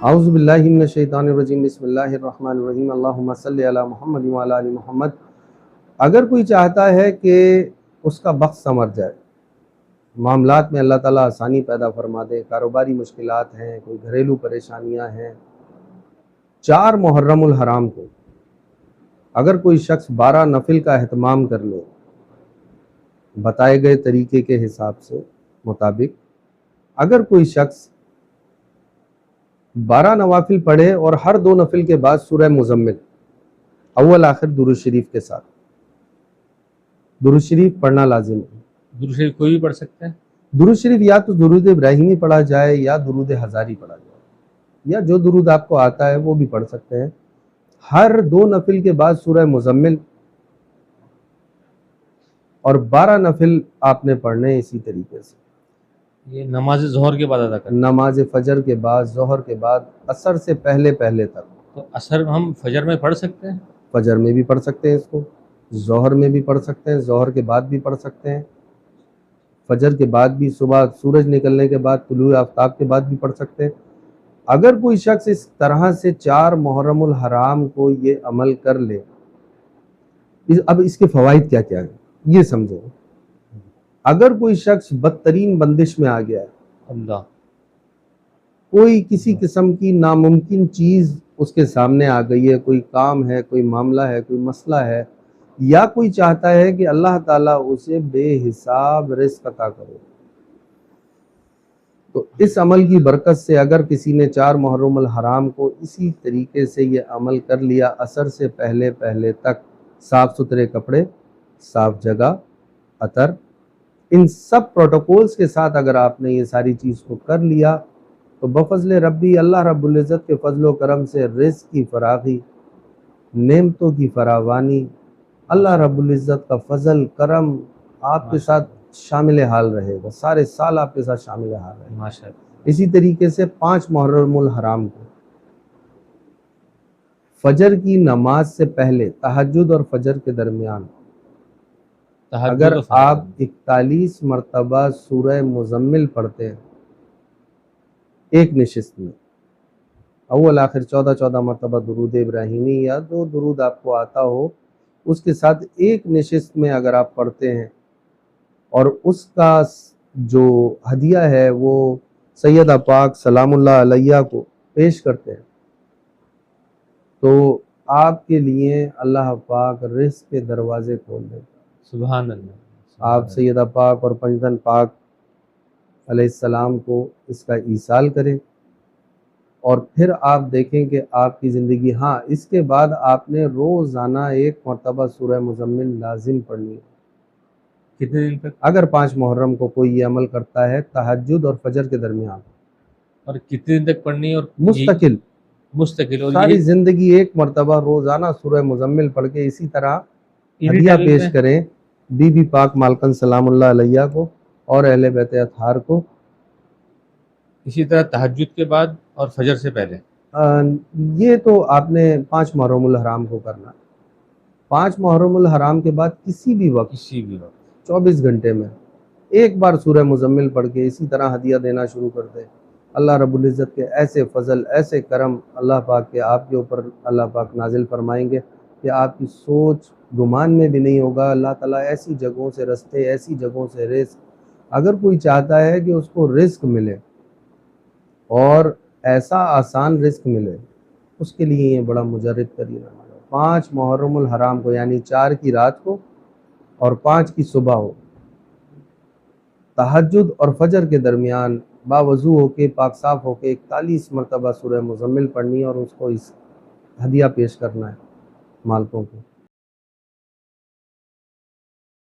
اعوذ باللہ من الشیطان الرجیم، بسم اللہ الرحمن الرحیم، اللہم صلی علی محمد وعلی آل محمد۔ اگر کوئی چاہتا ہے کہ اس کا بخت سنور جائے، معاملات میں اللہ تعالیٰ آسانی پیدا فرما دے، کاروباری مشکلات ہیں، کوئی گھریلو پریشانیاں ہیں، 4 محرم الحرام کو اگر کوئی شخص 12 نفل کا اہتمام کر لے بتائے گئے طریقے کے حساب سے مطابق، اگر کوئی شخص 12 نوافل پڑھے اور ہر 2 نفل کے بعد سورہ مزمل اول آخر درود شریف کے ساتھ، درود شریف پڑھنا لازم ہے۔ درود شریف کوئی بھی پڑھ سکتا ہے؟ درود شریف یا تو درود ابراہیمی پڑھا جائے یا درود ہزاری پڑھا جائے، یا جو درود آپ کو آتا ہے وہ بھی پڑھ سکتے ہیں۔ ہر 2 نفل کے بعد سورہ مزمل اور 12 نفل آپ نے پڑھنے ہیں اسی طریقے سے۔ یہ نماز ظہر کے بعد ادا کرنا؟ نماز فجر کے بعد، ظہر کے بعد، عصر سے پہلے تک۔ تو عصر ہم فجر میں پڑھ سکتے ہیں؟ فجر میں بھی پڑھ سکتے ہیں اس کو، ظہر میں بھی پڑھ سکتے ہیں، ظہر کے بعد بھی پڑھ سکتے ہیں، فجر کے بعد بھی، صبح سورج نکلنے کے بعد، طلوع آفتاب کے بعد بھی پڑھ سکتے ہیں۔ اگر کوئی شخص اس طرح سے 4 محرم الحرام کو یہ عمل کر لے، اب اس کے فوائد کیا کیا ہیں یہ سمجھو۔ اگر کوئی شخص بدترین بندش میں آ گیا ہے، اللہ، کوئی کسی قسم کی ناممکن چیز اس کے سامنے آ گئی ہے، کوئی کام ہے، کوئی معاملہ ہے، کوئی مسئلہ ہے، یا کوئی چاہتا ہے کہ اللہ تعالیٰ اسے بے حساب رزق عطا کرے، تو اس عمل کی برکت سے اگر کسی نے 4 محرم الحرام کو اسی طریقے سے یہ عمل کر لیا، عصر سے پہلے تک، صاف ستھرے کپڑے، صاف جگہ، عطر، ان سب پروٹوکولز کے ساتھ اگر آپ نے یہ ساری چیز کو کر لیا، تو بفضل ربی، اللہ رب العزت کے فضل و کرم سے رزق کی فراخی، نعمتوں کی فراوانی، اللہ رب العزت کا فضل کرم آپ کے ساتھ شامل حال رہے گا، سارے سال آپ کے ساتھ شامل حال رہے گا۔ ماشاءاللہ۔ اسی طریقے سے 5 محرم الحرام کو فجر کی نماز سے پہلے، تہجد اور فجر کے درمیان، اگر آپ 41 مرتبہ سورہ مزمل پڑھتے ہیں ایک نشست میں، اول آخر 14 مرتبہ درود ابراہیمی یا جو درود آپ کو آتا ہو اس کے ساتھ ایک نشست میں اگر آپ پڑھتے ہیں، اور اس کا جو ہدیہ ہے وہ سیدہ پاک سلام اللہ علیہ کو پیش کرتے ہیں، تو آپ کے لیے اللہ پاک رزق کے دروازے کھول دے گا۔ سبحان اللہ۔ آپ سیدہ پاک اور پنجتن پاک علیہ السلام کو اس کا ایصال کریں، اور پھر آپ دیکھیں کہ آپ کی زندگی، ہاں اس کے بعد آپ نے روزانہ 1 مرتبہ سورہ مزمل لازم پڑھنی ہے۔ کتنے دن تک؟ اگر 5 محرم کو کوئی یہ عمل کرتا ہے تہجد اور فجر کے درمیان، اور کتنے دن تک پڑھنی ہے؟ اور مستقل اور ساری زندگی 1 مرتبہ روزانہ سورہ مزمل پڑھ کے اسی طرح ہدیہ پیش کریں بی بی پاک مالکن سلام اللہ علیہ کو اور اہل بیت اطہار کو، اسی طرح تہجد کے بعد اور فجر سے پہلے۔ یہ تو آپ نے 5 محرم الحرام کو کرنا ہے۔ 5 محرم الحرام کے بعد کسی بھی وقت 24 گھنٹے میں ایک بار سورہ مزمل پڑھ کے اسی طرح ہدیہ دینا شروع کر دیں۔ اللہ رب العزت کے ایسے فضل، ایسے کرم اللہ پاک کے آپ کے اوپر اللہ پاک نازل فرمائیں گے کہ آپ کی سوچ گمان میں بھی نہیں ہوگا۔ اللہ تعالیٰ ایسی جگہوں سے رستے، ایسی جگہوں سے رزق، اگر کوئی چاہتا ہے کہ اس کو رزق ملے اور ایسا آسان رزق ملے، اس کے لیے یہ بڑا مجرد ترین عمل ہے۔ 5 محرم الحرام کو، یعنی 4 کی رات کو اور 5 کی صبح ہو، تہجد اور فجر کے درمیان باوضو ہو کے، پاک صاف ہو کے 41 مرتبہ سورہ مزمل پڑھنی ہے، اور اس کو اس ہدیہ پیش کرنا ہے مالکوں کو۔